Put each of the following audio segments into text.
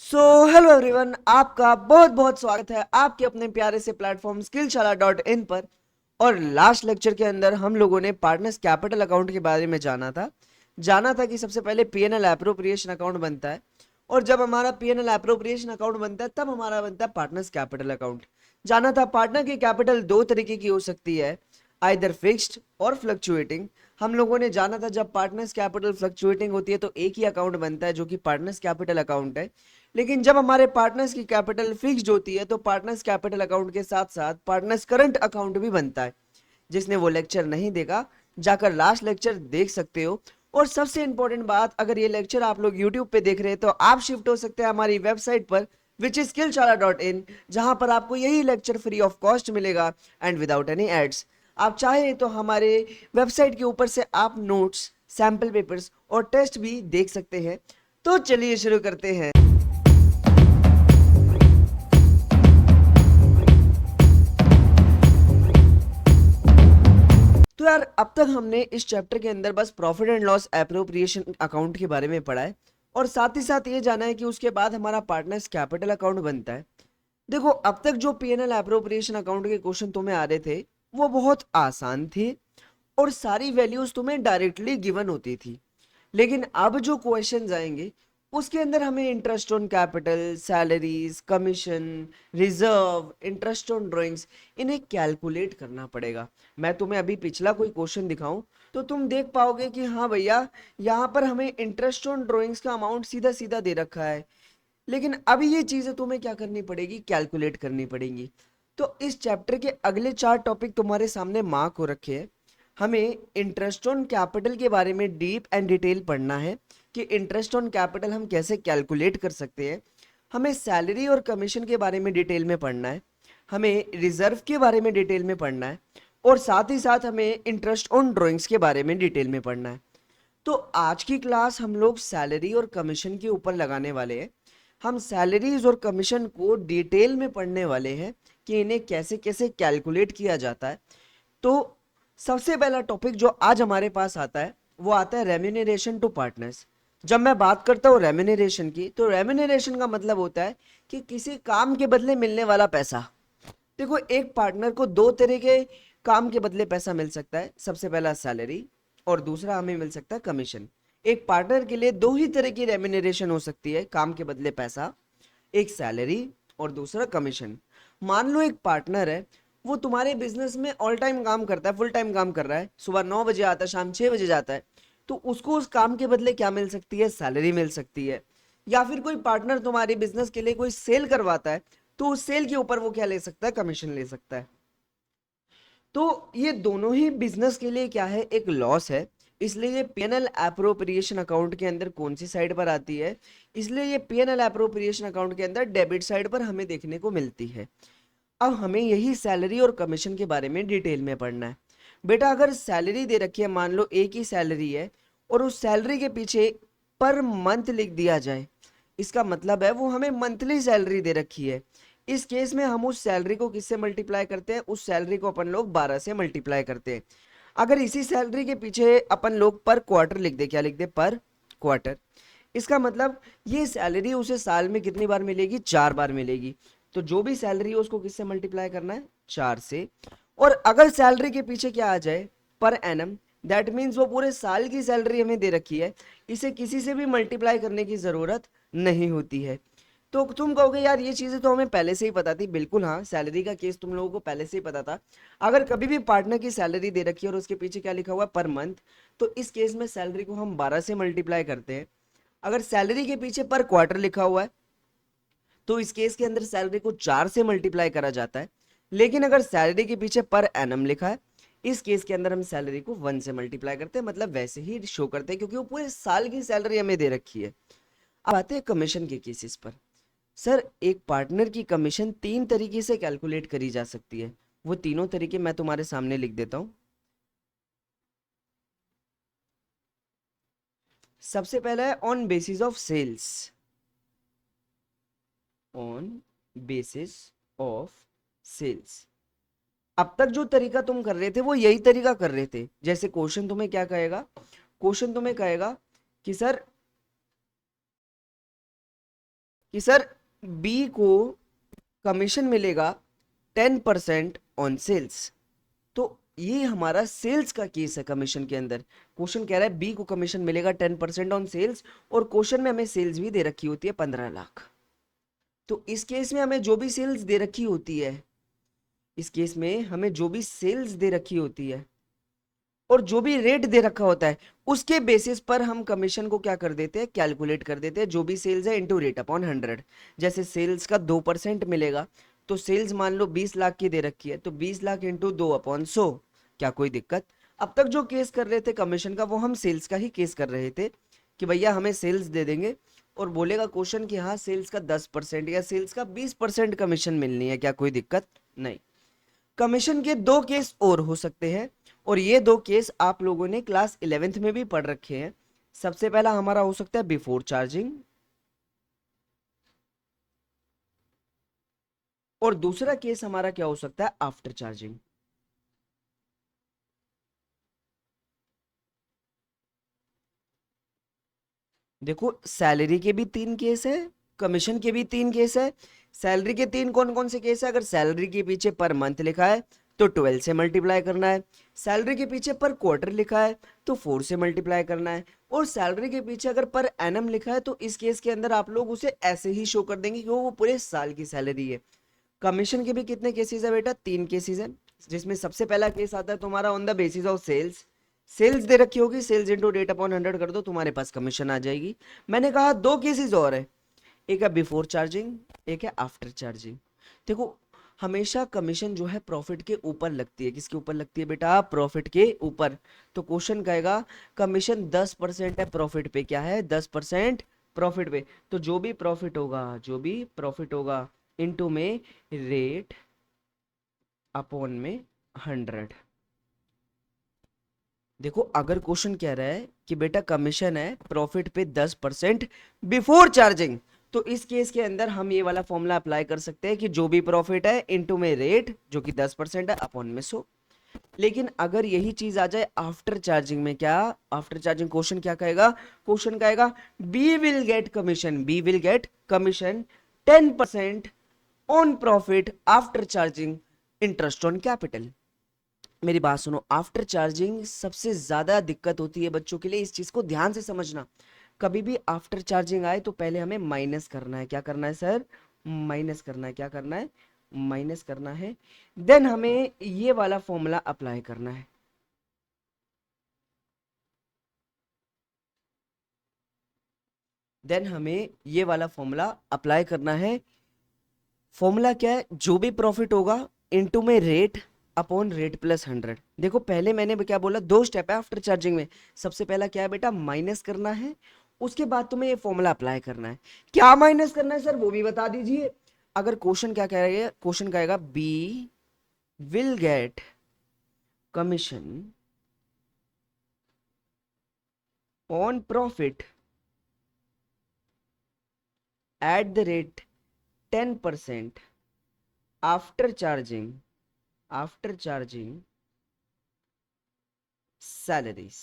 Hello everyone, आपका बहुत बहुत स्वागत है आपके अपने प्यारे से प्लेटफॉर्म skillshala.in पर। और लास्ट लेक्चर के अंदर हम लोगों ने पार्टनर्स कैपिटल अकाउंट के बारे में जाना था कि सबसे पहले पीएनएल एप्रोप्रिएशन अकाउंट बनता है। और जब हमारा पीएनएल एप्रोप्रिएशन अकाउंट बनता है तब हमारा बनता है पार्टनर्स कैपिटल अकाउंट। जाना था पार्टनर की कैपिटल दो तरीके की हो सकती है, आइदर फिक्स्ड और फ्लक्चुएटिंग। हम लोगों ने जाना था जब पार्टनर्स कैपिटल फ्लक्चुएटिंग होती है तो एक ही अकाउंट बनता है जो कि पार्टनर्स कैपिटल अकाउंट है। लेकिन जब हमारे पार्टनर्स की कैपिटल फिक्स्ड होती है तो पार्टनर्स कैपिटल अकाउंट के साथ साथ पार्टनर्स करंट अकाउंट भी बनता है। जिसने वो लेक्चर नहीं देखा, जाकर लास्ट लेक्चर देख सकते हो। और सबसे इंपॉर्टेंट बात, अगर ये लेक्चर आप लोग यूट्यूब पे देख रहे हैं तो आप शिफ्ट हो सकते हैं हमारी वेबसाइट पर विच इज skillshala.in, जहां पर आपको यही लेक्चर फ्री ऑफ कॉस्ट मिलेगा एंड विदाउट एनी एड्स। आप चाहे तो हमारे वेबसाइट के ऊपर से आप नोट्स, सैंपल पेपर्स और टेस्ट भी देख सकते हैं। तो चलिए शुरू करते हैं। तो यार, अब तक हमने इस चैप्टर के अंदर बस profit and loss appropriation account के बारे में पढ़ा है और साथ ही साथ ये जाना है कि उसके बाद हमारा पार्टनर्स कैपिटल अकाउंट बनता है। देखो, अब तक जो पीएनएल एप्रोप्रिएशन अकाउंट के क्वेश्चन तुम्हें आ रहे थे वो बहुत आसान थे और सारी वैल्यूज तुम्हें डायरेक्टली गिवन होती थी। लेकिन अब जो क्वेश्चंस आएंगे उसके अंदर हमें interest on capital, salaries, commission, reserve, interest on drawings, इन्हें कैलकुलेट करना पड़ेगा। मैं तुम्हें अभी पिछला कोई क्वेश्चन दिखाऊं तो तुम देख पाओगे कि हाँ भैया, यहाँ पर हमें इंटरेस्ट ऑन ड्राइंग्स का अमाउंट सीधा सीधा दे रखा है, लेकिन अभी ये चीजें तुम्हें क्या करनी पड़ेगी, कैलकुलेट करनी पड़ेंगी। तो इस चैप्टर के अगले चार टॉपिक तुम्हारे सामने मार्क हो रखे हैं। हमें इंटरेस्ट ऑन कैपिटल के बारे में डीप एंड डिटेल पढ़ना है कि इंटरेस्ट ऑन कैपिटल हम कैसे कैलकुलेट कर सकते हैं। हमें सैलरी और कमीशन के बारे में डिटेल में पढ़ना है। हमें रिजर्व के बारे में डिटेल में पढ़ना है। और साथ ही साथ हमें इंटरेस्ट ऑन ड्राइंग्स के बारे में डिटेल में पढ़ना है। तो आज की क्लास हम लोग सैलरी और कमीशन के ऊपर लगाने वाले हैं। हम सैलरीज और कमीशन को डिटेल में पढ़ने वाले हैं कि इन्हें कैसे कैसे कैलकुलेट किया जाता है। तो सबसे पहला टॉपिक जो आज हमारे पास आता है वो आता है रेम्यूनरेशन टू पार्टनर्स। जब मैं बात करता हूँ रेम्यूनरेशन की, तो रेम्यूनरेशन का मतलब होता है कि किसी काम के बदले मिलने वाला पैसा। देखो, एक पार्टनर को दो तरह के काम के बदले पैसा मिल सकता है। सबसे पहला सैलरी और दूसरा हमें मिल सकता है कमीशन। एक पार्टनर के लिए दो ही तरह की रेम्यूनरेशन हो सकती है काम के बदले पैसा, एक सैलरी और दूसरा कमीशन। मान लो एक पार्टनर है, वो तुम्हारे बिजनेस में ऑल टाइम काम करता है, फुल टाइम काम कर रहा है, सुबह 9 बजे आता है, शाम 6 बजे जाता है। तो उसको उस काम के बदले क्या मिल सकती है, सैलरी मिल सकती है। या फिर कोई पार्टनर तुम्हारे बिजनेस के लिए कोई सेल करवाता है, तो उस सेल के ऊपर वो क्या ले सकता है, कमीशन ले सकता है। तो ये दोनों ही बिजनेस के लिए क्या है, एक लॉस है। इसलिए ये पीएनएल एप्रोप्रिएशन अकाउंट के अंदर कौन सी साइड पर आती है, इसलिए ये पीएनएल एप्रोप्रिएशन अकाउंट के अंदर डेबिट साइड पर हमें देखने को मिलती है। अब हमें यही सैलरी और कमीशन के बारे में डिटेल में पढ़ना है। बेटा, अगर सैलरी दे रखी है, मान लो एक ही सैलरी है और उस सैलरी के पीछे पर मंथ लिख दिया जाए, इसका मतलब है वो हमें मंथली सैलरी दे रखी है। इस केस में हम उस सैलरी को किससे मल्टीप्लाई करते हैं, उस सैलरी को अपन लोग 12 से मल्टीप्लाई करते हैं। अगर इसी सैलरी के पीछे अपन लोग पर क्वार्टर लिख दे, क्या लिख दे, पर क्वार्टर, इसका मतलब ये सैलरी उसे साल में कितनी बार मिलेगी, 4 बार मिलेगी। तो जो भी सैलरी है उसको किससे मल्टीप्लाई करना है, 4 से। और अगर सैलरी के पीछे क्या आ जाए, पर एनम, दैट मीन्स वो पूरे साल की सैलरी हमें दे रखी है, इसे किसी से भी मल्टीप्लाई करने की जरूरत नहीं होती है। तो तुम कहोगे यार ये चीजें तो हमें पहले से ही पता थी। बिल्कुल हाँ, सैलरी का केस तुम लोगों को पहले से ही पता था। अगर कभी भी पार्टनर की सैलरी दे रखी है और उसके पीछे क्या लिखा हुआ है, पर मंथ, तो इस केस में सैलरी को हम 12 से मल्टीप्लाई करते हैं। अगर सैलरी के पीछे पर क्वार्टर लिखा हुआ है तो इस केस के अंदर सैलरी को 4 से मल्टीप्लाई करा जाता है। लेकिन अगर सैलरी के पीछे पर एनम लिखा है, इस केस के अंदर हम सैलरी को 1 से मल्टीप्लाई करते हैं, मतलब वैसे ही शो करते हैं क्योंकि वो पूरे साल की सैलरी हमें दे रखी है। अब आते हैं कमीशन के केसेस पर। सर, एक पार्टनर की कमीशन 3 तरीके से कैलकुलेट करी जा सकती है। वो तीनों तरीके मैं तुम्हारे सामने लिख देता हूं। सबसे पहला है on basis of sales. On basis of sales. अब तक जो तरीका तुम कर रहे थे वो यही तरीका कर रहे थे। जैसे क्वेश्चन तुम्हें क्या कहेगा, क्वेश्चन तुम्हें कहेगा कि सर कि सर बी को कमीशन मिलेगा 10% ऑन सेल्स। तो ये हमारा सेल्स का केस है। कमीशन के अंदर क्वेश्चन कह रहा है बी को कमीशन मिलेगा 10% ऑन सेल्स, और क्वेश्चन में हमें सेल्स भी दे रखी होती है 15 लाख। तो इस केस में हमें जो भी सेल्स दे रखी होती है, इस केस में हमें जो भी सेल्स दे रखी होती है और जो भी रेट दे रखा होता है, उसके बेसिस पर हम कमीशन को क्या कर देते हैं, कैलकुलेट कर देते हैं। जो भी सेल्स है इनटू रेट अपॉन 100। जैसे सेल्स का 2% मिलेगा, तो सेल्स मान लो 20 लाख की दे रखी है, तो 20 लाख इंटू 2/100। क्या कोई दिक्कत? अब तक जो केस कर रहे थे कमीशन का, वो हम सेल्स का ही केस कर रहे थे कि भैया हमें सेल्स दे देंगे और बोलेगा क्वेश्चन कि हाँ सेल्स का 10% या सेल्स का 20% कमीशन मिलनी है। क्या कोई दिक्कत? नहीं। कमीशन के दो केस और हो सकते हैं, और ये दो केस आप लोगों ने क्लास 11th में भी पढ़ रखे हैं। सबसे पहला हमारा हो सकता है बिफोर चार्जिंग, और दूसरा केस हमारा क्या हो सकता है, आफ्टर चार्जिंग। देखो सैलरी के भी 3 केस है, कमीशन के भी 3 केस है। सैलरी के 3 कौन कौन से केस है? अगर सैलरी के पीछे पर मंथ लिखा है तो 12 से मल्टीप्लाई करना है। सैलरी के पीछे पर क्वार्टर लिखा है तो 4 से मल्टीप्लाई करना है। और सैलरी के पीछे अगर पर एनम लिखा है तो इस केस के अंदर आप लोग उसे ऐसे ही शो कर देंगे कि वो पूरे साल की सैलरी है। कमीशन के भी कितने केसेस है बेटा? 3 केसेस है, जिसमें सबसे पहला केस आता है तुम्हारा on the basis of sales. Sales दे रखी होगी, सेल्स इंटू रेट अपॉन 100 कर दो, तुम्हारे पास कमीशन आ जाएगी। मैंने कहा दो केसेस और है, एक है बिफोर चार्जिंग, एक है आफ्टर चार्जिंग। देखो हमेशा कमीशन जो है प्रॉफिट के ऊपर लगती है। किसके ऊपर लगती है बेटा? प्रॉफिट के ऊपर। तो क्वेश्चन कहेगा कमीशन 10% है प्रॉफिट पे। क्या है? 10% प्रॉफिट पे। तो जो भी प्रॉफिट होगा, जो भी प्रॉफिट होगा इनटू में रेट अपॉन में 100। देखो अगर क्वेश्चन कह रहा है कि बेटा कमीशन है प्रॉफिट पे 10% बिफोर चार्जिंग, तो इस केस के अंदर हम ये वाला फॉर्मूला अप्लाई कर सकते हैं कि जो भी प्रॉफिट है इनटू में रेट जो कि 10% है अपॉन में 100। लेकिन अगर यही चीज आ जाए आफ्टर चार्जिंग में, क्या आफ्टर चार्जिंग क्वेश्चन क्या कहेगा? क्वेश्चन कहेगा B will get commission, B will get commission 10% on profit after charging interest on capital. मेरी बात सुनो, आफ्टर चार्जिंग सबसे ज्यादा दिक्कत होती है बच्चों के लिए, इस चीज को ध्यान से समझना। कभी भी आफ्टर चार्जिंग आए तो पहले हमें माइनस करना है। क्या करना है सर? माइनस करना है। क्या करना है? माइनस करना है। देन हमें ये वाला फॉर्मूला अप्लाई करना है। देन हमें ये वाला फॉर्मूला अप्लाई करना है। फॉर्मूला क्या है? जो भी प्रॉफिट होगा इनटू में रेट अपॉन रेट प्लस 100। देखो पहले मैंने क्या बोला, दो स्टेप है आफ्टर चार्जिंग में। सबसे पहला क्या है बेटा? माइनस करना है, उसके बाद तुम्हें ये फॉर्मूला अप्लाई करना है। क्या माइनस करना है सर वो भी बता दीजिए। अगर क्वेश्चन क्या कहेगा, क्वेश्चन कहेगा B will get commission on profit at the rate 10% after charging, after charging salaries.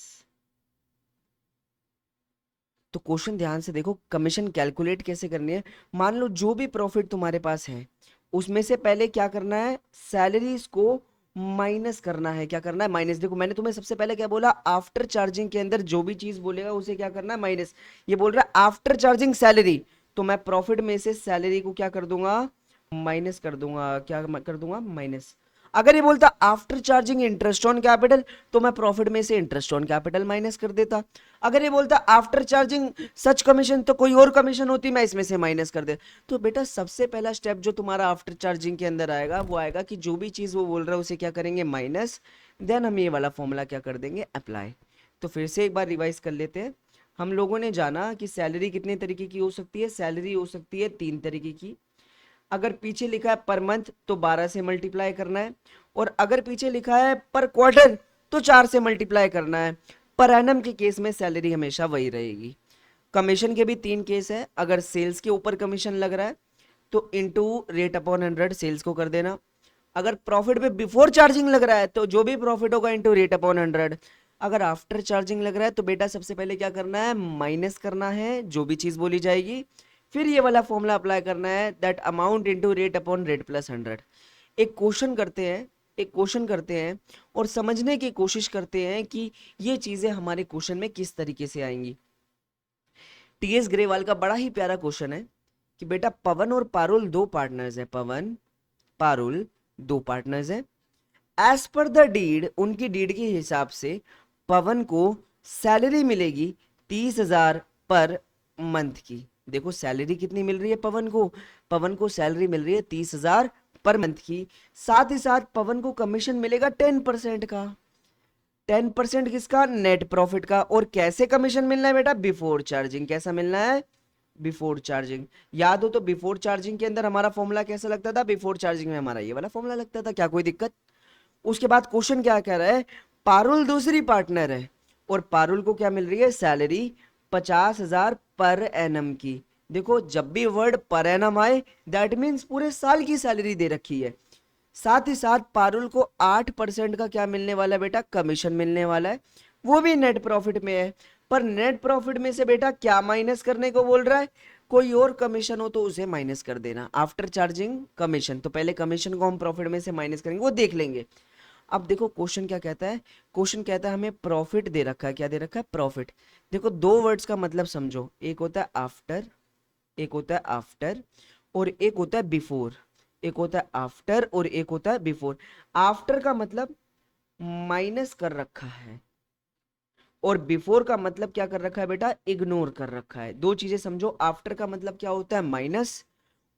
तो क्वेश्चन ध्यान से देखो, कमीशन कैलकुलेट कैसे करनी है। मान लो जो भी प्रॉफिट तुम्हारे पास है उसमें से पहले क्या करना है, सैलरीज को माइनस करना है। क्या करना है? माइनस। देखो मैंने तुम्हें सबसे पहले क्या बोला, आफ्टर चार्जिंग के अंदर जो भी चीज बोलेगा उसे क्या करना है, माइनस। ये बोल रहा है आफ्टर चार्जिंग सैलरी, तो मैं प्रॉफिट में से सैलरी को क्या कर दूंगा, माइनस कर दूंगा। क्या कर दूंगा? माइनस। अगर ये बोलता after charging interest on capital, तो मैं प्रॉफिट में से इंटरेस्ट ऑन कैपिटल माइनस कर देता। अगर ये बोलता आफ्टर चार्जिंग सच कमीशन, तो कोई और कमीशन होती मैं इसमें से माइनस कर दे। तो बेटा सबसे पहला स्टेप जो तुम्हारा आफ्टर चार्जिंग के अंदर आएगा वो आएगा कि जो भी चीज वो बोल रहा है उसे क्या करेंगे, माइनस। देन हम ये वाला फॉर्मूला क्या कर देंगे, अप्लाई। तो फिर से एक बार रिवाइज कर लेते हैं। हम लोगों ने जाना कि सैलरी कितने तरीके की हो सकती है, सैलरी हो सकती है 3 तरीके की। अगर पीछे लिखा है पर मंथ तो 12 से मल्टीप्लाई करना है, और अगर पीछे लिखा है पर क्वार्टर तो 4 से मल्टीप्लाई करना है। पर एनम के केस में सैलरी हमेशा वही रहेगी। कमीशन के भी 3 केस है। अगर सेल्स के ऊपर कमीशन लग रहा है तो इनटू रेट अपॉन 100 सेल्स को कर देना। अगर प्रॉफिट पे बिफोर चार्जिंग लग रहा है तो जो भी प्रॉफिट होगा इनटू रेट अपॉन 100। अगर आफ्टर चार्जिंग लग रहा है तो बेटा सबसे पहले क्या करना है, माइनस करना है जो भी चीज बोली जाएगी, फिर ये वाला फॉर्मूला अप्लाई करना है, that amount into rate upon rate plus 100। एक क्वेश्चन करते हैं, एक क्वेश्चन करते हैं और समझने की कोशिश करते हैं कि ये चीजें हमारे क्वेश्चन में किस तरीके से आएंगी। टीएस ग्रेवाल का बड़ा ही प्यारा क्वेश्चन है कि बेटा पवन और पारुल दो पार्टनर्स हैं, पवन पारुल दो पार्टनर्स हैं। एज पर द डीड, उनकी डीड के हिसाब से पवन को सैलरी मिलेगी 30,000 पर मंथ की। देखो सैलरी कितनी मिल रही है पवन को, पवन को सैलरी मिल रही है 30,000 पर मंथ की। साथ ही साथ पवन को कमीशन मिलेगा 10% का। 10% किसका? नेट प्रॉफिट का। और कैसे कमीशन मिलना है बेटा? Before charging. कैसा मिलना है? Before charging. याद हो तो बिफोर चार्जिंग के अंदर हमारा फॉर्मूला कैसा लगता था? बिफोर चार्जिंग में हमारा ये वाला फॉर्मूला लगता था। क्या कोई दिक्कत? उसके बाद क्वेश्चन क्या कह रहा है? पारुल दूसरी पार्टनर है और पारुल को क्या मिल रही है? सैलरी 50,000 पर एनम की। देखो जब भी वर्ड पर एनम आए दैट मीन्स पूरे साल की सैलरी दे रखी है। साथ ही साथ पारुल को 8% का क्या मिलने वाला है बेटा? कमीशन मिलने वाला है, वो भी नेट प्रॉफिट में है। पर नेट प्रॉफिट में से बेटा क्या माइनस करने को बोल रहा है? कोई और कमीशन हो तो उसे माइनस कर देना, आफ्टर चार्जिंग कमीशन। तो पहले कमीशन को हम प्रॉफिट में से माइनस करेंगे, वो देख लेंगे। अब देखो क्वेश्चन क्या कहता है? क्वेश्चन कहता है हमें प्रॉफिट दे रखा है। क्या दे रखा है? प्रॉफिट। देखो दो वर्ड्स का मतलब समझो, एक होता है आफ्टर, एक होता है आफ्टर और एक होता है बिफोर। एक होता है आफ्टर और एक होता है बिफोर। आफ्टर का मतलब माइनस कर रखा है और बिफोर का मतलब क्या कर रखा है बेटा? इग्नोर कर रखा है। दो चीजें समझो, आफ्टर का मतलब क्या होता है? माइनस,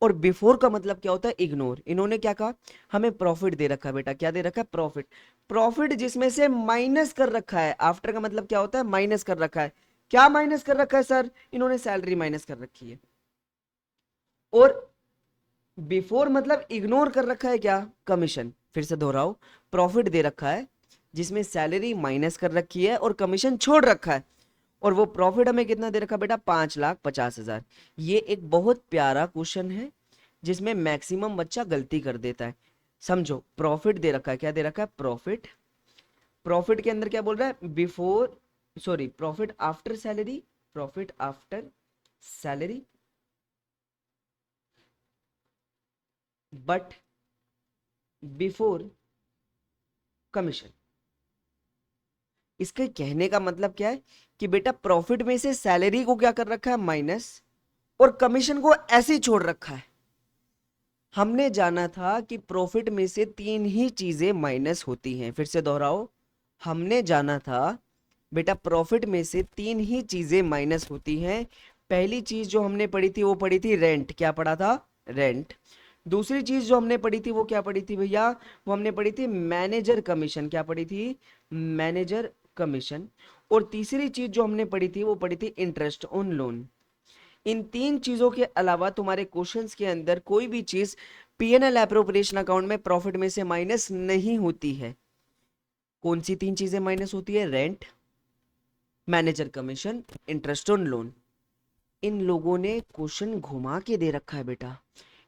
और बिफोर का मतलब क्या होता है? इग्नोर। इन्होंने क्या कहा? हमें प्रॉफिट दे रखा है बेटा। क्या दे रखा है? प्रॉफिट। प्रॉफिट जिसमें से माइनस कर रखा है। आफ्टर का मतलब क्या होता है? माइनस कर रखा है। क्या माइनस कर रखा है सर? इन्होंने सैलरी माइनस कर रखी है। और बिफोर मतलब इग्नोर कर रखा है क्या? कमीशन। फिर से दोहराओ, प्रॉफिट दे रखा है जिसमें सैलरी माइनस कर रखी है और कमीशन छोड़ रखा है। और वो प्रॉफिट हमें कितना दे रखा बेटा? 5,50,000। ये एक बहुत प्यारा क्वेश्चन है जिसमें मैक्सिमम बच्चा गलती कर देता है। समझो प्रॉफिट दे रखा है। क्या दे रखा है? प्रॉफिट। प्रॉफिट के अंदर क्या बोल रहा है? Before, sorry, profit after salary, profit after salary but before commission. इसके कहने का मतलब क्या है कि बेटा प्रॉफिट में से सैलरी को क्या कर रखा है? माइनस, और कमीशन को ऐसे ही छोड़ रखा है। हमने जाना था कि प्रॉफिट में से तीन ही चीजें माइनस होती हैं। फिर से दोहराओ, हमने जाना था बेटा प्रॉफिट में से तीन ही चीजें माइनस होती हैं। पहली चीज जो हमने पढ़ी थी वो पढ़ी थी रेंट। क्या पढ़ा था? रेंट। दूसरी चीज जो हमने पढ़ी थी वो क्या पढ़ी थी भैया? वो हमने पढ़ी थी मैनेजर कमीशन। क्या पढ़ी थी? Manager commission. और तीसरी चीज जो हमने पढ़ी थी वो पढ़ी थी इंटरेस्ट ऑन लोन। इन तीन चीजों के अलावा तुम्हारे क्वेश्चंस के अंदर कोई भी चीज पीएनएल एप्रोप्रिएशन अकाउंट में प्रॉफिट में से माइनस नहीं होती है। कौन सी तीन चीजें माइनस होती है? Rent, manager commission, interest on loan. इन लोगों ने क्वेश्चन घुमा के दे रखा है बेटा।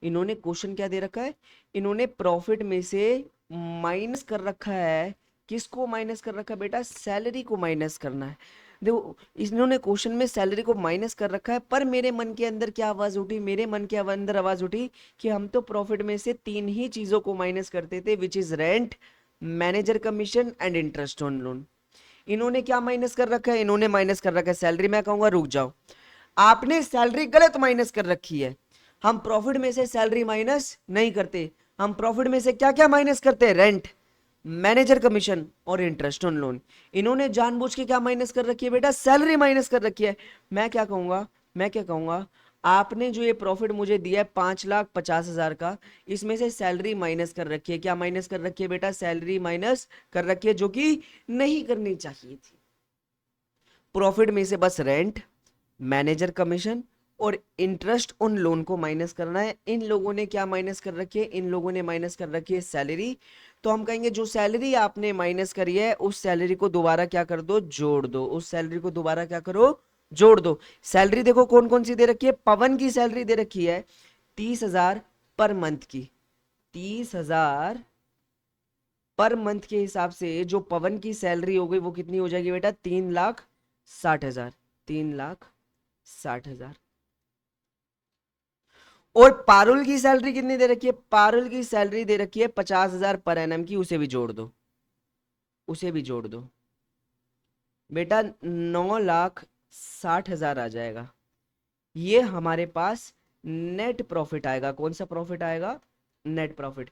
इन्होंने क्वेश्चन क्या दे रखा है? इन्होंने प्रॉफिट में से माइनस कर रखा है। किसको माइनस कर रखा है बेटा? सैलरी को माइनस करना है। देखो इन्होंने क्वेश्चन में सैलरी को माइनस कर रखा है, पर मेरे मन के अंदर क्या आवाज उठी? मेरे मन के अंदर आवाज उठी कि हम तो प्रॉफिट में से तीन ही चीजों को माइनस करते थे, which is rent, manager commission and interest on loan. इन्होंने क्या माइनस कर रखा है? इन्होंने माइनस कर रखा है सैलरी। मैं कहूंगा रुक जाओ, आपने सैलरी गलत माइनस कर रखी है। हम प्रॉफिट में से सैलरी माइनस नहीं करते। हम प्रॉफिट में से क्या क्या माइनस करते हैं? रेंट, मैनेजर कमीशन और इंटरेस्ट ऑन लोन। इन्होंने जानबूझ के क्या माइनस कर रखी है बेटा? सैलरी माइनस कर रखी है। मैं क्या कहूंगा? मैं क्या कहूंगा? आपने जो ये प्रॉफिट मुझे दिया है 5,50,000 का, इसमें से सैलरी माइनस कर रखी है। क्या माइनस कर रखी है बेटा? सैलरी माइनस कर रखी है, जो कि नहीं करनी चाहिए थी। प्रॉफिट में से बस रेंट, मैनेजर कमीशन और इंटरेस्ट उन लोन को माइनस करना है। इन लोगों ने क्या माइनस कर रखी है? इन लोगों ने माइनस कर रखी है सैलरी। तो हम कहेंगे जो सैलरी आपने माइनस करी है उस सैलरी को दोबारा क्या कर दो? जोड़ दो। उस सैलरी को दोबारा क्या करो? जोड़ दो। सैलरी देखो कौन कौन सी दे रखी है। पवन की सैलरी दे रखी है 30,000 पर मंथ की। 30,000 पर मंथ के हिसाब से जो पवन की सैलरी हो गई वो कितनी हो जाएगी बेटा? 3,60,000। 3,60,000। और पारुल की सैलरी कितनी दे रखी है? पारुल की सैलरी दे रखी है 50,000 पर एनम की, उसे भी जोड़ दो, उसे भी जोड़ दो बेटा, 9,60,000 आ जाएगा। ये हमारे पास नेट प्रॉफिट आएगा। कौन सा प्रॉफिट आएगा? Net profit.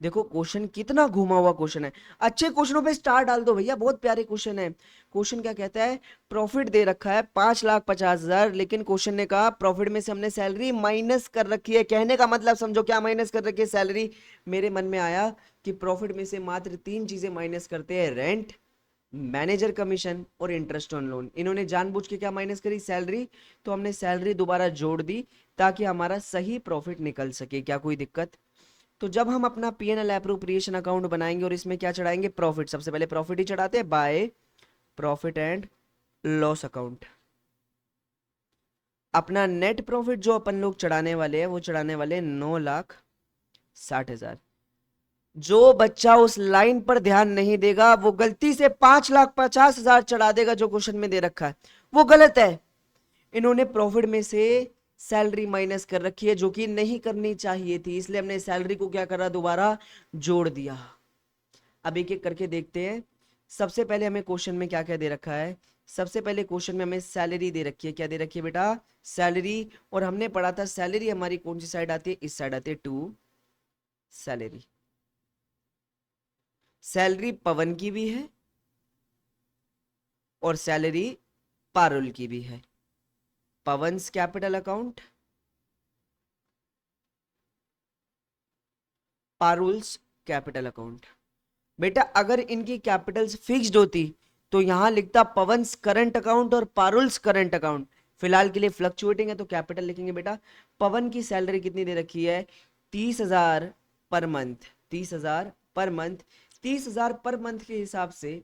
देखो क्वेश्चन कितना घुमा हुआ क्वेश्चन है। अच्छे क्वेश्चनों पे स्टार डाल दो भैया, बहुत प्यारे क्वेश्चन है। क्वेश्चन क्या कहता है? प्रॉफिट दे रखा है 5,50,000, लेकिन क्वेश्चन ने कहा प्रॉफिट में से हमने सैलरी माइनस कर रखी है। कहने का मतलब समझो क्या माइनस कर रखी है? सैलरी। मेरे मन में आया कि प्रॉफिट में से मात्र 3 चीजें माइनस करते हैं, रेंट, मैनेजर कमीशन और इंटरेस्ट ऑन लोन। इन्होंने जानबूझ के क्या माइनस करी? सैलरी। तो हमने सैलरी दोबारा जोड़ दी ताकि हमारा सही प्रॉफिट निकल सके। क्या कोई दिक्कत? तो जब हम अपना पीएनएल एप्रोप्रिएशन अकाउंट बनाएंगे और इसमें क्या चढ़ाएंगे? प्रॉफिट। सबसे पहले प्रॉफिट ही चढ़ाते हैं, by profit and loss account. अपना नेट प्रॉफिट जो अपन लोग चढ़ाने वाले हैं वो चढ़ाने वाले 9,60,000। जो बच्चा उस लाइन पर ध्यान नहीं देगा वो गलती से 5,50,000 चढ़ा देगा जो क्वेश्चन में दे रखा है, वो गलत है। इन्होंने प्रॉफिट में से सैलरी माइनस कर रखी है जो कि नहीं करनी चाहिए थी, इसलिए हमने सैलरी को क्या करा? दोबारा जोड़ दिया। अब एक एक करके देखते हैं। सबसे पहले हमें क्वेश्चन में क्या क्या दे रखा है? सबसे पहले क्वेश्चन में हमें सैलरी दे रखी है। क्या दे रखी है बेटा? सैलरी। और हमने पढ़ा था सैलरी हमारी कौन सी साइड आती है? इस साइड आती है, टू सैलरी। सैलरी पवन की भी है और सैलरी पारुल की भी है। पवन्स कैपिटल अकाउंट, पारुल्स कैपिटल अकाउंट। बेटा अगर इनकी कैपिटल्स फिक्स्ड होती तो यहां लिखता पवन्स करंट अकाउंट और पारुल्स करंट अकाउंट। फिलहाल के लिए फ्लक्चुएटिंग है तो कैपिटल लिखेंगे बेटा। पवन की सैलरी कितनी दे रखी है? 30,000 per month. 30,000 per month. 30,000 per month के हिसाब से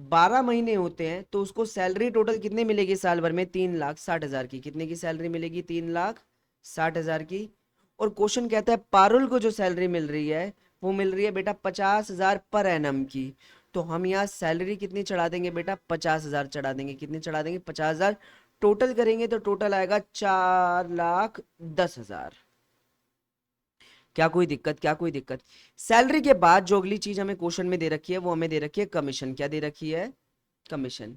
12 महीने होते हैं तो उसको सैलरी टोटल कितने मिलेगी साल भर में? 3,60,000 की। कितने की सैलरी मिलेगी? 3,60,000 की। और क्वेश्चन कहता है पारुल को जो सैलरी मिल रही है वो मिल रही है बेटा 50,000 पर एनम की। तो हम यहाँ सैलरी कितनी चढ़ा देंगे बेटा? 50,000 चढ़ा देंगे। कितनी चढ़ा देंगे? 50,000। टोटल करेंगे तो टोटल आएगा 4,10,000। क्या कोई दिक्कत? क्या कोई दिक्कत? सैलरी के बाद जो अगली चीज हमें क्वेश्चन में दे रखी है वो हमें दे रखी है कमीशन। क्या दे रखी है? कमीशन।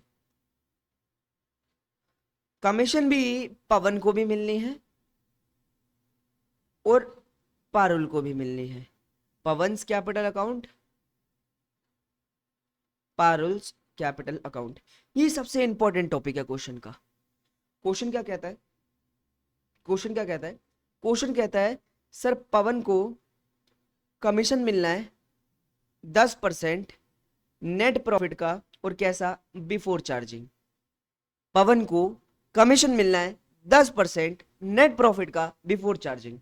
कमीशन भी पवन को भी मिलनी है और पारुल को भी मिलनी है। पवन्स कैपिटल अकाउंट, पारुल्स कैपिटल अकाउंट। ये सबसे इंपॉर्टेंट टॉपिक है क्वेश्चन का। क्वेश्चन क्या कहता है? क्वेश्चन क्या कहता है? क्वेश्चन कहता है सर पवन को कमीशन मिलना है 10% नेट प्रॉफिट का, और कैसा? Before charging. पवन को कमीशन मिलना है 10% नेट प्रॉफिट का बिफोर चार्जिंग।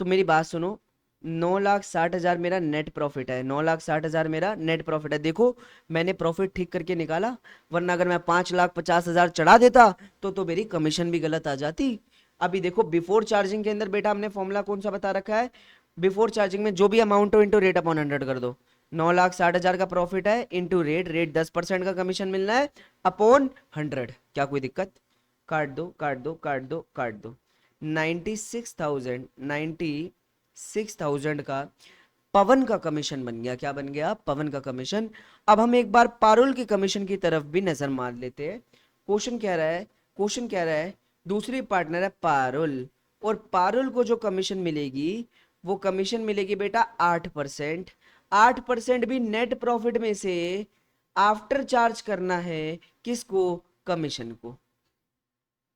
तो मेरी बात सुनो, 9,60,000 मेरा नेट प्रॉफिट है। 9,60,000 मेरा नेट प्रॉफिट है। देखो मैंने प्रॉफिट ठीक करके निकाला, वरना अगर मैं 5,50,000 चढ़ा देता तो मेरी कमीशन भी गलत आ जाती। अभी देखो बिफोर चार्जिंग के अंदर बेटा हमने फॉर्मूला कौन सा बता रखा है? बिफोर चार्जिंग में जो भी अमाउंट हो इंटू रेट अपॉन 100 कर दो। 9,60,000 का प्रॉफिट है इंटू रेट, रेट 10% का कमीशन मिलना है अपॉन 100। क्या कोई दिक्कत? काट दो काट दो काट दो काट दो। 96,000 का पवन का कमीशन बन गया। क्या बन गया? पवन का कमीशन। अब हम एक बार पारुल की कमीशन की तरफ भी नजर मार लेते हैं। क्वेश्चन कह रहा है, क्वेश्चन कह रहा है दूसरी पार्टनर है पारुल, और पारुल को जो कमीशन मिलेगी वो कमीशन मिलेगी बेटा 8%। 8% भी नेट प्रॉफिट में से आफ्टर चार्ज करना है। किसको? कमीशन को।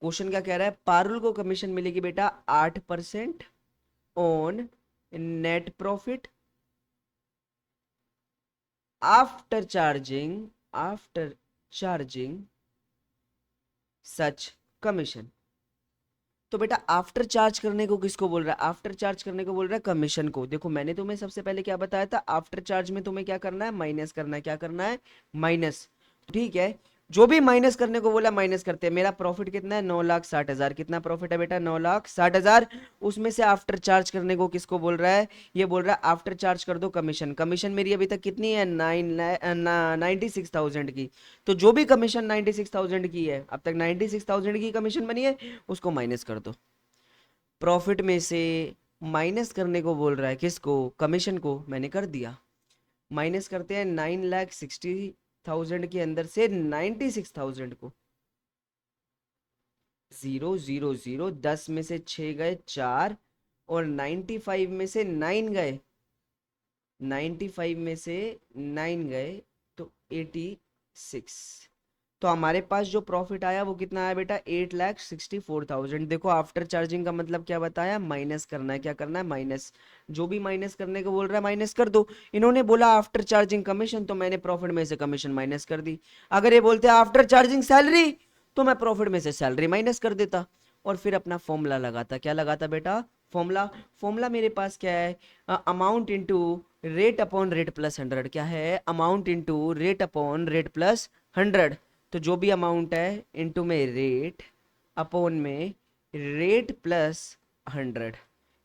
क्वेश्चन क्या कह रहा है? पारुल को कमीशन मिलेगी बेटा 8% on net profit after charging such commission. तो बेटा आफ्टर चार्ज करने को किसको बोल रहा है? आफ्टर चार्ज करने को बोल रहा है कमीशन को। देखो मैंने तुम्हें सबसे पहले क्या बताया था? आफ्टर चार्ज में तुम्हें क्या करना है? माइनस करना है। क्या करना है? माइनस। ठीक है, जो भी माइनस करने को बोला माइनस करते हैं। मेरा प्रॉफिट कितना है? 9,60,000। कितना प्रॉफिट है बेटा? 9,60,000। उसमें से आफ्टर चार्ज करने को किसको बोल रहा है? ये बोल रहा है आफ्टर चार्ज कर दो कमीशन। कमीशन मेरी अभी तक कितनी है? 96,000 की। तो जो भी कमीशन 96,000 की है, अब तक 96,000 की कमीशन बनी है, उसको माइनस कर दो। प्रॉफिट में से माइनस करने को बोल रहा है, किसको? कमीशन को। मैंने कर दिया। माइनस करते हैं 9,60,000 के अंदर से 96,000 को। 0 0 0, 10 में से 6 गए 4, और 95 में से 9 गए, 95 में से 9 गए तो 86। तो हमारे पास जो प्रॉफिट आया वो कितना आया बेटा? 8,64,000। देखो आफ्टर चार्जिंग का मतलब क्या बताया? माइनस करना है। क्या करना है? माइनस। जो भी माइनस करने को बोल रहा है माइनस कर दो। इन्होंने बोला आफ्टर चार्जिंग कमीशन, तो मैंने प्रॉफिट में से कमीशन माइनस कर दी। अगर ये बोलते आफ्टर चार्जिंग सैलरी, तो मैं प्रॉफिट में से सैलरी माइनस कर देता और फिर अपना फॉर्मूला लगाता। क्या लगाता बेटा? फॉर्मूला। फॉर्मूला मेरे पास क्या है? Amount into rate upon rate plus 100। क्या है? Amount into rate upon rate plus 100। तो जो भी अमाउंट है इनटू में रेट, अपॉन में रेट प्लस 100।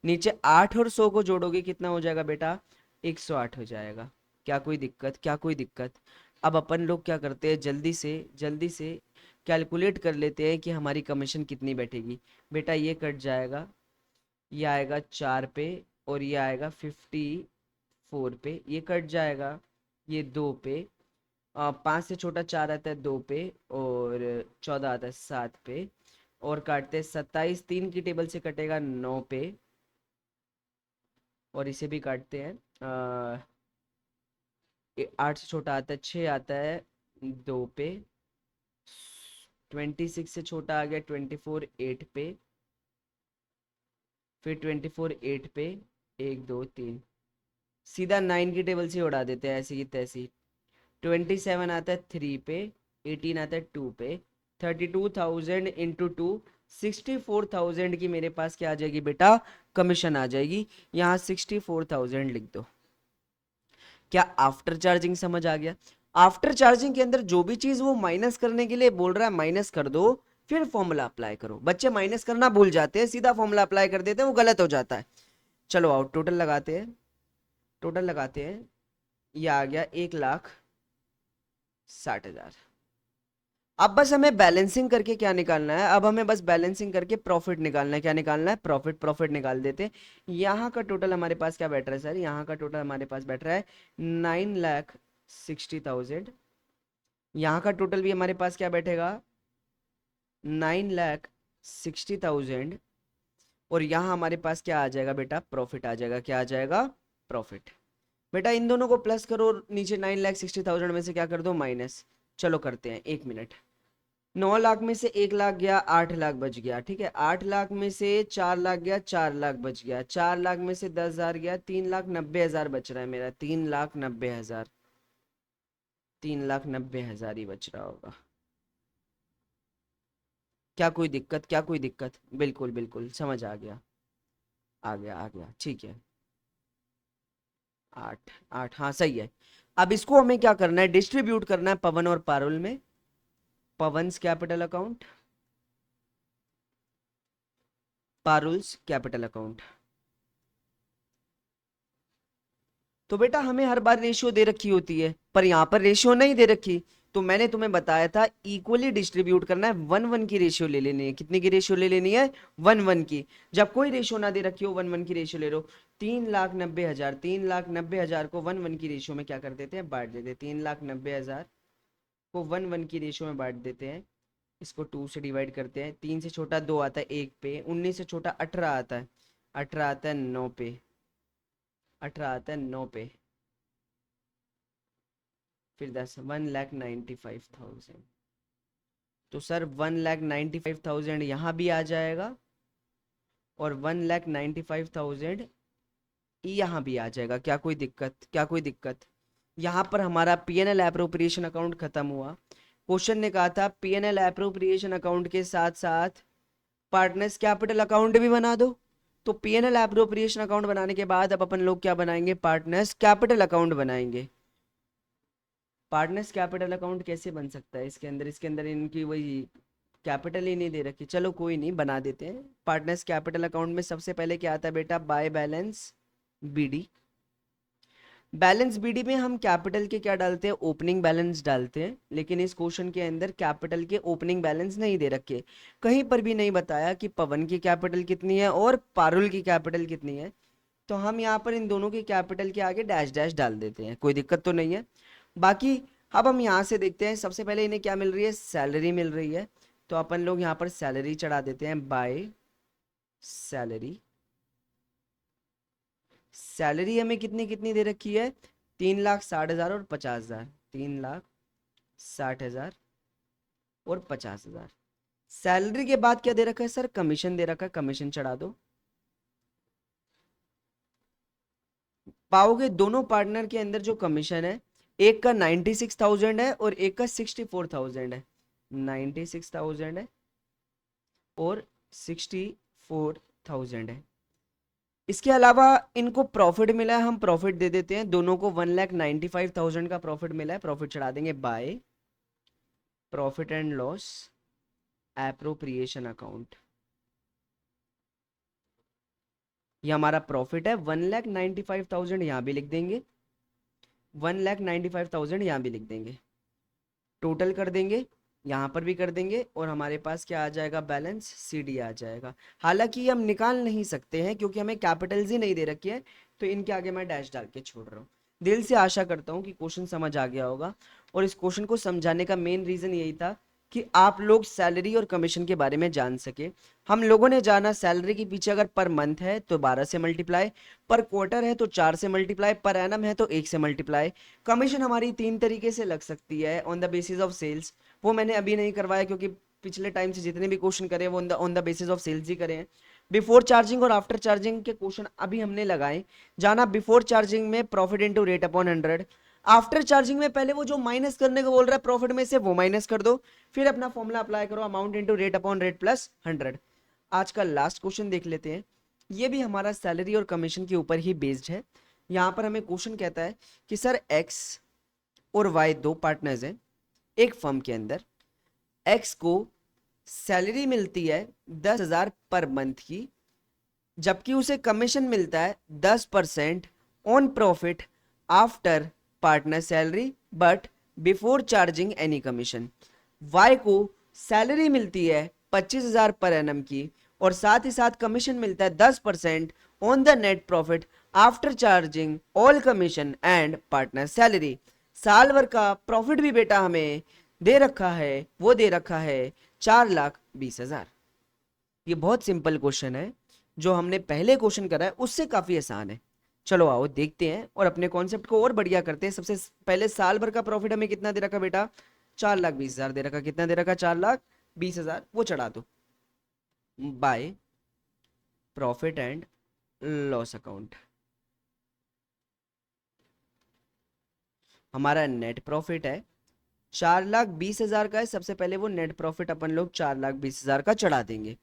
नीचे 8 और 100 को जोड़ोगे कितना हो जाएगा बेटा? 108 हो जाएगा। क्या कोई दिक्कत? क्या कोई दिक्कत? अब अपन लोग क्या करते हैं, जल्दी से कैलकुलेट कर लेते हैं कि हमारी कमीशन कितनी बैठेगी। बेटा ये कट जाएगा, ये आएगा 4 पे, और ये आएगा 54 पे। ये कट जाएगा, ये 2 पे, 5 से छोटा 4 आता है 2 पे, और 14 आता है 7 पे, और काटते हैं 27, 3 की टेबल से कटेगा 9 पे, और इसे भी काटते हैं। 8 से छोटा आता है 6 आता है 2 पे, 26 से छोटा आ गया 24 8 पे, फिर 24 8 पे, 1 2 3, सीधा 9 की टेबल से उड़ा देते हैं ऐसी की तैसी। 27 आता है 3 पे, 18 आता है 2 पे, 32,000 इंटू 2, 64,000 की मेरे पास क्या आ जाएगी बेटा? कमीशन आ जाएगी। यहाँ 64,000 लिख दो। क्या आफ्टर चार्जिंग समझ आ गया? आफ्टर चार्जिंग के अंदर जो भी चीज वो माइनस करने के लिए बोल रहा है माइनस कर दो, फिर फॉर्मूला अप्लाई करो। बच्चे माइनस करना भूल जाते हैं, सीधा फॉर्मूला अप्लाई कर देते हैं, वो गलत हो जाता है। चलो आओ टोटल लगाते हैं, टोटल लगाते हैं। ये आ गया 1,60,000। अब बस हमें बैलेंसिंग करके क्या निकालना है? अब हमें बस बैलेंसिंग करके प्रॉफिट निकालना है। क्या निकालना है? प्रॉफिट। प्रॉफिट निकाल देते हैं। यहाँ का टोटल हमारे पास क्या बैठ रहा है सर? यहाँ का टोटल हमारे पास बैठ रहा है 9,60,000। यहाँ का टोटल भी हमारे पास क्या बैठेगा? 9,60,000। और यहाँ हमारे पास क्या आ जाएगा बेटा? प्रॉफिट आ जाएगा। क्या आ जाएगा? प्रॉफिट। बेटा इन दोनों को प्लस करो और नीचे 9,60,000 में से क्या कर दो? माइनस। चलो करते हैं, 1 मिनट। 9 लाख में से 1 लाख गया, 8 लाख बच गया। ठीक है, 8 लाख में से 4 लाख गया, 4 लाख बच गया। 4 लाख में से 10,000 गया, 3,90,000 बच रहा है मेरा। 3,90,000, 3,90,000 ही बच रहा होगा। क्या कोई दिक्कत? क्या कोई दिक्कत? बिल्कुल बिल्कुल समझ आ गया, आ गया आ गया, ठीक है। 8 8, हाँ सही है। अब इसको हमें क्या करना है? डिस्ट्रीब्यूट करना है पवन और पारुल में। पवन्स कैपिटल अकाउंट, पारुल्स कैपिटल अकाउंट। तो बेटा हमें हर बार रेशियो दे रखी होती है, पर यहां पर रेशियो नहीं दे रखी। तो मैंने तुम्हें बताया था इक्वली डिस्ट्रीब्यूट करना है, 1 1 की रेशियो ले लेनी है। कितनी की रेशियो ले लेनी है? 1 1 की। जब कोई रेशियो ना दे रखी हो, 1 1 की रेशियो ले लो। 3,90,000, 3,90,000 को 1 1 की रेशियो में क्या कर देते हैं? बांट देते हैं। 3,90,000 को 1 1 की रेशियो में बांट देते हैं। इसको 2 से डिवाइड करते हैं। 3 से छोटा 2 आता है 1 पे, 19 से छोटा 18 आता है, 18 आता है 9 पे, 18 आता है 9 पे, फिर 10, 1,95,000। तो सर 1,95,000 यहाँ भी आ जाएगा, और 1,95,000 यहाँ भी आ जाएगा। क्या कोई दिक्कत? क्या कोई दिक्कत? यहाँ पर हमारा पीएनएल एप्रोप्रिएशन अकाउंट खत्म हुआ। क्वेश्चन ने कहा था पीएनएल एप्रोप्रिएशन अकाउंट के साथ साथ पार्टनर्स कैपिटल अकाउंट भी बना दो। तो पीएनएल एप्रोप्रिएशन अकाउंट बनाने के बाद अब अपन लोग क्या बनाएंगे? पार्टनर्स कैपिटल अकाउंट बनाएंगे। पार्टनर्स कैपिटल अकाउंट कैसे बन सकता है? इसके अंदर इनकी वही कैपिटल ही नहीं दे रखी। चलो कोई नहीं, बना देते हैं। पार्टनर्स कैपिटल अकाउंट में सबसे पहले क्या आता है बेटा? By balance BD. Balance BD में हम कैपिटल के क्या डालते हैं, ओपनिंग बैलेंस डालते हैं, लेकिन इस क्वेश्चन के अंदर कैपिटल के ओपनिंग बैलेंस नहीं दे रखे, कहीं पर भी नहीं बताया कि पवन की कैपिटल कितनी है और पारुल की कैपिटल कितनी है। तो हम यहाँ पर इन दोनों की कैपिटल के आगे डैश डैश डाल देते हैं, कोई दिक्कत तो नहीं है। बाकी अब हम यहाँ से देखते हैं, सबसे पहले इन्हें क्या मिल रही है, सैलरी मिल रही है, तो अपन लोग यहाँ पर सैलरी चढ़ा देते हैं, बाय सैलरी। सैलरी हमें कितनी कितनी दे रखी है, 3,60,000 और 50,000, 3,60,000 और 50,000। सैलरी के बाद क्या दे रखा है सर, कमीशन दे रखा है, कमीशन चढ़ा दो। पाओगे दोनों पार्टनर के अंदर जो कमीशन है, एक का 96,000 है और एक का 64,000 है, 96,000 है और 64,000 है। इसके अलावा इनको प्रॉफिट मिला है, हम प्रॉफिट दे देते हैं, दोनों को 1,95,000 का प्रॉफिट मिला है, प्रॉफिट चढ़ा देंगे by profit and loss appropriation account. ये हमारा प्रॉफिट है, 1,95,000 यहाँ भी लिख देंगे, 1,95,000 यहाँ भी लिख देंगे, टोटल कर देंगे, यहाँ पर भी कर देंगे, और हमारे पास क्या आ जाएगा, बैलेंस सीडी आ जाएगा। हालांकि हम निकाल नहीं सकते हैं क्योंकि हमें कैपिटल्स ही नहीं दे रखी है, तो इनके आगे मैं डैश डाल के छोड़ रहा हूँ। दिल से आशा करता हूँ कि क्वेश्चन समझ आ गया होगा, और इस क्वेश्चन को समझाने का मेन रीजन यही था कि आप लोग सैलरी और कमीशन के बारे में जान सके। हम लोगों ने जाना सैलरी के पीछे अगर पर मंथ है तो 12 से मल्टीप्लाई, पर क्वार्टर है तो 4 से मल्टीप्लाई, पर एनम है तो 1 से मल्टीप्लाई। कमीशन हमारी 3 तरीके से लग सकती है, on the basis of sales, वो मैंने अभी नहीं करवाया क्योंकि पिछले टाइम से जितने भी क्वेश्चन करे वो on the basis of sales ही करे हैं। बिफोर चार्जिंग और आफ्टर चार्जिंग के क्वेश्चन अभी हमने लगाए। जाना बिफोर चार्जिंग में profit into rate upon 100, after charging में पहले वो जो माइनस करने को बोल रहा है प्रॉफिट में से वो माइनस कर दो, फिर अपना फॉर्मूला अप्लाई करो, amount into rate upon rate plus 100। आज का लास्ट क्वेश्चन देख लेते हैं, ये भी हमारा सैलरी और कमीशन के ऊपर ही बेस्ड है। यहाँ पर हमें क्वेश्चन कहता है कि सर एक्स और वाई दो पार्टनर्स हैं एक फर्म के अंदर, एक्स को सैलरी मिलती है 10,000 पर मंथ की, जबकि उसे कमीशन मिलता है 10% on profit after partner salary but before charging any commission. Y को सैलरी मिलती है 25,000 पर एनम की, और साथ ही साथ कमीशन मिलता है 10% on the net profit after charging all commission and partner salary. साल भर का प्रॉफिट भी बेटा हमें दे रखा है, वो दे रखा है 4,20,000। ये बहुत सिंपल क्वेश्चन है, जो हमने पहले क्वेश्चन करा है उससे काफी आसान है। चलो आओ देखते हैं और अपने कॉन्सेप्ट को और बढ़िया करते हैं। सबसे पहले साल भर का प्रॉफिट हमें कितना दे रखा बेटा, 4,20,000 दे रखा, कितना दे रखा, 4,20,000, वो चढ़ा दो by profit and loss account. हमारा नेट प्रॉफिट है 4,20,000 का है, सबसे पहले वो नेट प्रॉफिट अपन लोग 4,20,000 का चढ़ा देंगे।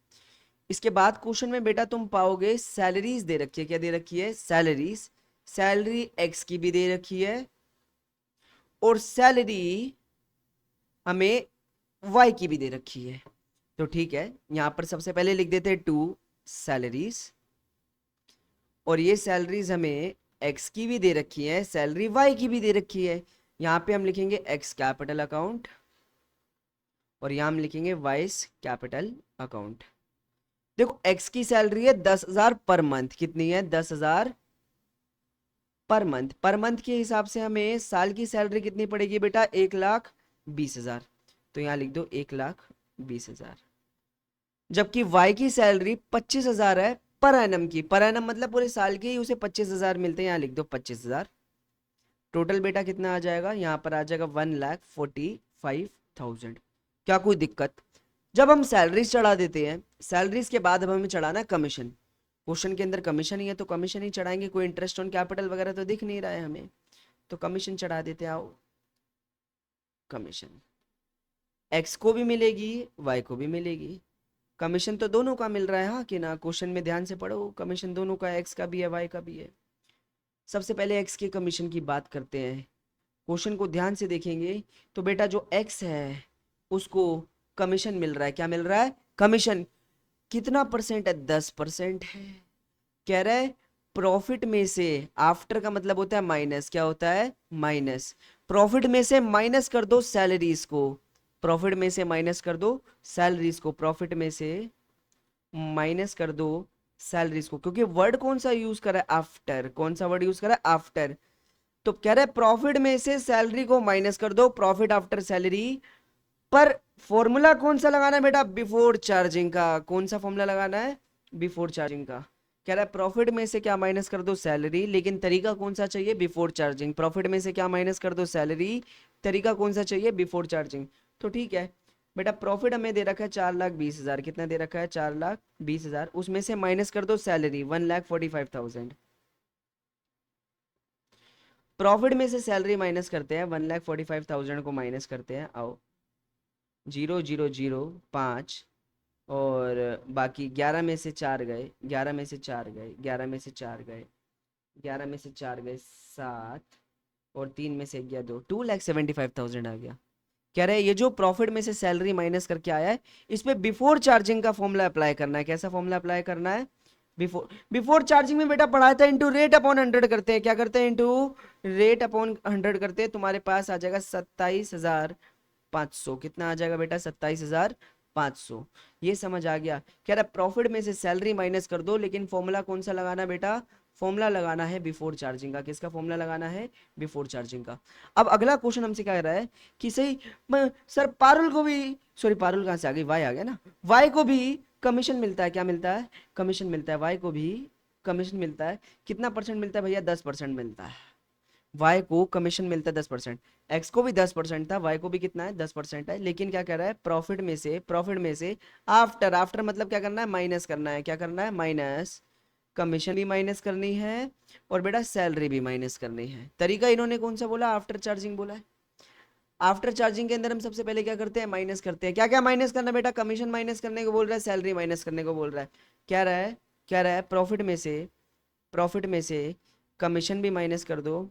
इसके बाद क्वेश्चन में बेटा तुम पाओगे सैलरीज दे रखी है, क्या दे रखी है, सैलरीज, सैलरी एक्स की भी दे रखी है और सैलरी हमें वाई की भी दे रखी है। तो ठीक है, यहां पर सबसे पहले लिख देते हैं 2 सैलरीज, और ये सैलरीज हमें एक्स की भी दे रखी है, सैलरी वाई की भी दे रखी है। यहां पे हम लिखेंगे एक्स कैपिटल अकाउंट और यहां हम लिखेंगे वाइस कैपिटल अकाउंट। देखो एक्स की सैलरी है 10,000 पर मंथ, कितनी है, 10,000 पर मंथ। पर मंथ के हिसाब से हमें साल की सैलरी कितनी पड़ेगी बेटा, 1,20,000, तो यहां लिख दो 1,20,000। जबकि वाई की सैलरी 25,000 है पर एनम की, पर एनम मतलब पूरे साल के ही उसे 25,000 मिलते हैं, यहाँ लिख दो 25,000। टोटल बेटा कितना आ जाएगा, यहाँ पर आ जाएगा 1,45,000। क्या कोई दिक्कत, जब हम सैलरीज चढ़ा देते हैं, सैलरीज के बाद अब हमें चढ़ाना कमीशन, क्वेश्चन के अंदर कमीशन ही है तो कमीशन ही चढ़ाएंगे, कोई इंटरेस्ट ऑन कैपिटल वगैरह तो दिख नहीं रहा है हमें, तो कमीशन चढ़ा देते आओ। कमीशन एक्स को भी मिलेगी वाई को भी मिलेगी, कमीशन तो दोनों का मिल रहा है, हाँ कि ना, क्वेश्चन में ध्यान से पढ़ो, कमीशन दोनों का, एक्स का भी है वाई का भी है। सबसे पहले एक्स के कमीशन की बात करते हैं, क्वेश्चन को ध्यान से देखेंगे तो बेटा जो एक्स है उसको कमीशन मिल रहा है, क्या मिल रहा है, कमीशन। कितना परसेंट है, 10% है। कह रहा है प्रॉफिट में से, आफ्टर का मतलब होता है माइनस, क्या होता है माइनस, प्रॉफिट में से माइनस कर दो सैलरीज को, प्रॉफिट में से माइनस कर दो सैलरीज को, प्रॉफिट में से माइनस कर दो सैलरीज को, क्योंकि वर्ड कौन सा यूज करा है आफ्टर, कौन सा वर्ड यूज करा है आफ्टर, तो कह रहा है प्रॉफिट में से सैलरी को माइनस कर दो, प्रॉफिट आफ्टर सैलरी, पर फॉर्मूला कौन सा लगाना है बेटा, बिफोर चार्जिंग का, कौन सा फॉर्मूला लगाना है, बिफोर चार्जिंग का। कह रहा है प्रॉफिट में से क्या माइनस कर दो सैलरी, लेकिन तरीका कौन सा चाहिए, बिफोर चार्जिंग, प्रॉफिट में से क्या माइनस कर दो सैलरी, तरीका कौन सा चाहिए, बिफोर चार्जिंग। तो ठीक है बेटा, प्रॉफिट हमें दे रखा है 4,20,000, कितना दे रखा है 4,20,000, उसमें से माइनस कर दो सैलरी 1,45,000, प्रॉफिट में से सैलरी माइनस करते हैं, 1,45,000 को माइनस करते हैं, आओ 0,0,0,5, और बाकी 11 में से 4 गए, 11 में से 4 गए, 11 में से 4 गए, 11 में से 4 गए 7, और 3 में से गया 2, 2,75,000 आ गया। कह रहे हैं ये जो प्रॉफिट में से सैलरी माइनस करके आया है, इस पे बिफोर चार्जिंग का फॉर्मूला अप्लाई करना है। कैसा फॉर्मूला अप्लाई करना है, बिफोर, बिफोर चार्जिंग में बेटा पढ़ाया था इंटू रेट अपॉन 100 करते हैं, क्या करते हैं इंटू रेट अपॉन 100 करते हैं, तुम्हारे पास आ जाएगा 27,500, कितना आ जाएगा बेटा 27,500। ये समझ आ गया। कह रहा प्रॉफिट में से सैलरी माइनस कर दो, लेकिन फॉर्मूला कौन सा लगाना बेटा, फॉर्मूला लगाना है बिफोर चार्जिंग का। किसका फॉर्मूला लगाना है, बिफोर चार्जिंग का। अब अगला क्वेश्चन हमसे क्या कह रहा है कि सही सर पारुल को भी, सॉरी पारुल कहाँ से आ गई, वाई आ गया ना, वाई को भी कमीशन मिलता है, क्या मिलता है, कमीशन मिलता है, वाई को भी कमीशन मिलता है, कितना परसेंट मिलता है भैया, 10% मिलता है, वाई को कमीशन मिलता है 10%, एक्स को भी 10% था, वाई को भी कितना है 10% है, लेकिन क्या कह रहा है प्रॉफिट में से, प्रॉफिट में से आफ्टर, आफ्टर मतलब क्या करना है, माइनस करना है, क्या करना है माइनस, कमीशन भी माइनस करनी है, और बेटा सैलरी भी माइनस करनी है। तरीका इन्होंने कौन सा बोला, आफ्टर चार्जिंग बोला है। आफ्टर चार्जिंग के अंदर हम सबसे पहले क्या करते हैं, माइनस करते हैं, क्या क्या माइनस करना बेटा, कमीशन माइनस करने को बोल रहा है, सैलरी माइनस करने को बोल रहा है, क्या रहा है, क्या रहा है प्रॉफिट में से, प्रॉफिट में से कमीशन भी माइनस कर दो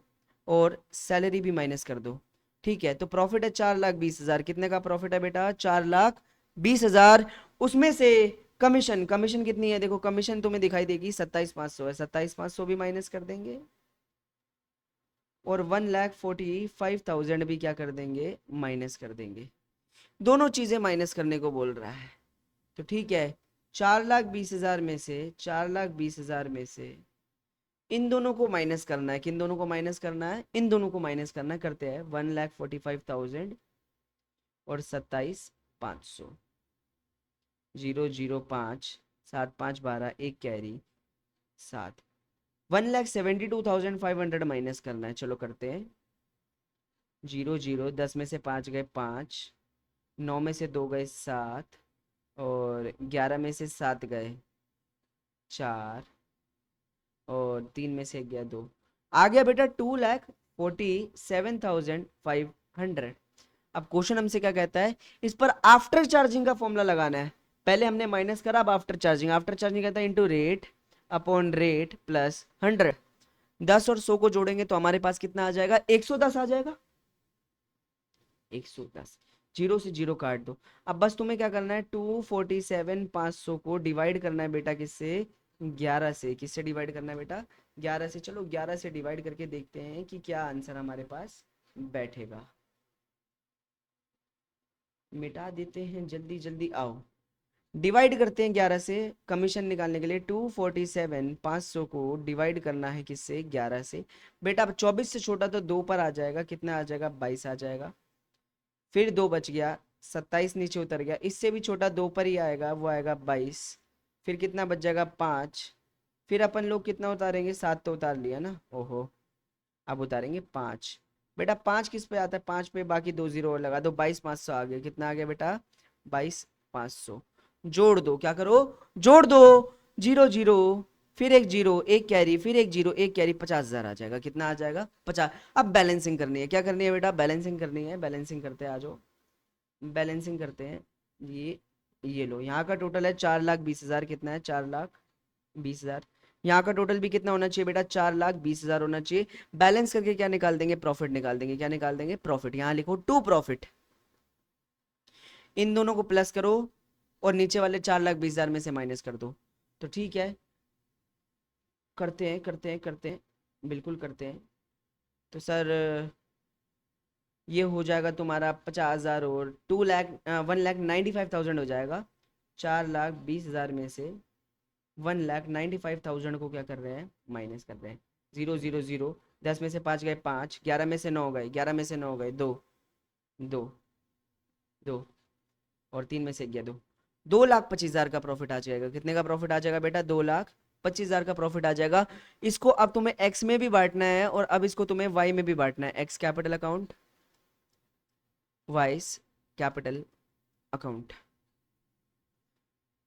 और सैलरी भी माइनस कर दो। ठीक है, तो प्रॉफिट है 4,20,000, कितने का प्रॉफिट है बेटा 4,20,000, उसमें से कमीशन, कमीशन कितनी है देखो, कमीशन तुम्हें दिखाई देगी 27,500 है, 27,500 भी माइनस कर देंगे, और 1,45,000 भी क्या कर देंगे, माइनस कर देंगे। दोनों चीजें माइनस करने को बोल रहा है। तो ठीक है, 4,20,000 में से, 4,20,000 में से इन दोनों को माइनस करना है, किन दोनों को माइनस करना है, इन दोनों को माइनस करना है, करते हैं 1,45,000 और 27,500, 0,05, 7,5,12, एक कैरी 7, 1,72,500 माइनस करना है, चलो करते हैं, 0,0, 10 में से 5 गए 5, 9 में से 2 गए 7, और 11 में से 7 गए 4, और 3 में से गया 2, आ गया बेटा 2,47,500। अब क्वेश्चन हमसे क्या कहता है, इस पर आफ्टर चार्जिंग का फॉर्मूला लगाना है। पहले हमने माइनस करा, अब आफ्टर चार्जिंग, आफ्टर चार्जिंग कहता है into rate upon rate plus 100, 10 और 100 को जोड़ेंगे तो हमारे पास कितना आ जाएगा, 110 आ जाएगा, 110, जीरो से जीरो काट दो। अब बस तुम्हें क्या करना है, 247,500 को डिवाइड करना है बेटा किससे, 11 से, किससे डिवाइड करना है बेटा, 11 से। चलो 11 से डिवाइड करके देखते हैं कि क्या आंसर हमारे पास बैठेगा, मिटा देते हैं जल्दी जल्दी, आओ डिवाइड करते हैं 11 से, कमीशन निकालने के लिए 247,500 को डिवाइड करना है किससे, 11 से। बेटा अब 24 से छोटा तो 2 पर आ जाएगा, कितना आ जाएगा 22 आ जाएगा, फिर 2 बच गया, 27 नीचे उतर गया, इससे भी छोटा 2 पर ही आएगा, वो आएगा 22, फिर कितना बच जाएगा 5, फिर अपन लोग कितना उतारेंगे, 7 तो उतार लिया ना, ओहो, अब उतारेंगे 5। बेटा 5 किस पे आता है, 5 पे बाकी 2 जीरो और लगा दो, 22,500 आ गया, कितना आ गया बेटा 22,500। जोड़ दो, क्या करो, जोड़ दो, 0,0, फिर एक जीरो एक कैरी, फिर एक जीरो एक कैरी, 50,000 आ जाएगा, कितना आ जाएगा 50। अब बैलेंसिंग करनी है, क्या करनी है बेटा, बैलेंसिंग करनी है, बैलेंसिंग करते हैं, आ जाओ बैलेंसिंग करते हैं। ये लो, यहाँ का टोटल है 4,20,000, कितना है 4,20,000, यहाँ का टोटल भी कितना होना चाहिए बेटा, 4,20,000 होना चाहिए। बैलेंस करके क्या निकाल देंगे, प्रॉफिट निकाल देंगे, क्या निकाल देंगे, प्रॉफिट। यहाँ लिखो टू प्रॉफिट, इन दोनों को प्लस करो और नीचे वाले 4,20,000 में से माइनस कर दो, तो ठीक है। करते हैं, बिल्कुल करते हैं। तो सर ये हो जाएगा तुम्हारा 50,000 और 1,95,000 हो जाएगा। 4,20,000 में से 1,95,000 को क्या कर रहे हैं, माइनस कर रहे हैं। 0 0 0, 10 में से 5 गए 5, 11 में से 9 गए, 11 में से 9 गए 2, 2, 2, और 3 में से गया 2। 2,25,000 का प्रॉफिट आ जाएगा। कितने का प्रॉफिट आ जाएगा बेटा, 2,25,000 का प्रॉफिट आ जाएगा। इसको अब तुम्हें एक्स में भी बांटना है और अब इसको तुम्हें वाई में भी बांटना है। X capital account, vice capital account.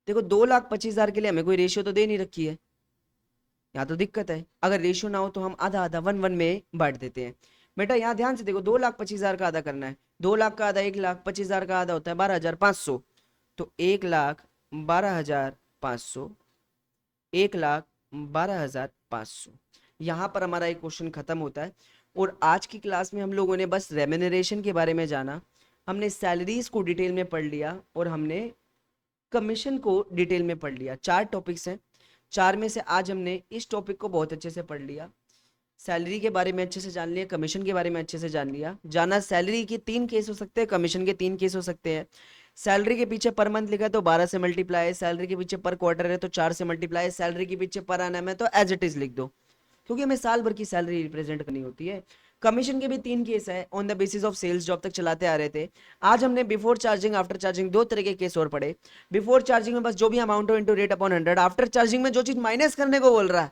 देखो 2,25,000 के लिए हमें कोई रेशियो तो दे नहीं रखी है, यहाँ तो दिक्कत है। अगर रेशियो ना हो तो हम आधा आधा 1 1 में बांट देते हैं। बेटा यहाँ ध्यान से देखो, 2,25,000 का आधा करना है। 2 लाख का आधा 1,00,000, 25,000 का आधा होता है 12,500। तो 1,12,500, 1,12,500, यहाँ पर हमारा एक क्वेश्चन खत्म होता है। और आज की क्लास में हम लोगों ने बस रेम्यूनरेशन के बारे में जाना, हमने सैलरीज को डिटेल में पढ़ लिया और हमने कमीशन को डिटेल में पढ़ लिया। 4 टॉपिक्स हैं, 4 में से आज हमने इस टॉपिक को बहुत अच्छे से पढ़ लिया। सैलरी के बारे में अच्छे से जान लिया, कमीशन के बारे में अच्छे से जान लिया। जाना सैलरी के 3 केस हो सकते हैं, कमीशन के 3 केस हो सकते हैं। सैलरी के पीछे पर मंथ लिखा है तो 12 से मल्टीप्लाई है, सैलरी के पीछे पर क्वार्टर है तो 4 से मल्टीप्लाई है, सैलरी के पीछे पर एनम है तो एज इट इज लिख दो, क्योंकि हमें साल भर की सैलरी रिप्रेजेंट करनी होती है। कमीशन के भी 3 केस है, on the basis of sales, जो अब तक चलाते आ रहे थे। आज हमने बिफोर चार्जिंग आफ्टर चार्जिंग 2 तरह के केस और पढ़े। बिफोर चार्जिंग में बस जो भी अमाउंट हो into rate upon 100, after charging में जो चीज माइनस करने को बोल रहा है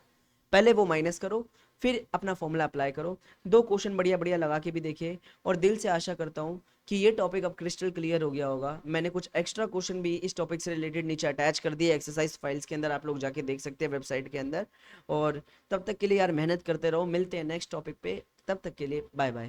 पहले वो माइनस करो, फिर अपना फॉर्मूला अप्लाई करो। 2 क्वेश्चन बढ़िया बढ़िया लगा के भी देखिए, और दिल से आशा करता हूँ कि ये टॉपिक अब क्रिस्टल क्लियर हो गया होगा। मैंने कुछ एक्स्ट्रा क्वेश्चन भी इस टॉपिक से रिलेटेड नीचे अटैच कर दिए एक्सरसाइज फाइल्स के अंदर, आप लोग जाके देख सकते हैं वेबसाइट के अंदर। और तब तक के लिए यार मेहनत करते रहो, मिलते हैं नेक्स्ट टॉपिक पे, तब तक के लिए बाय बाय।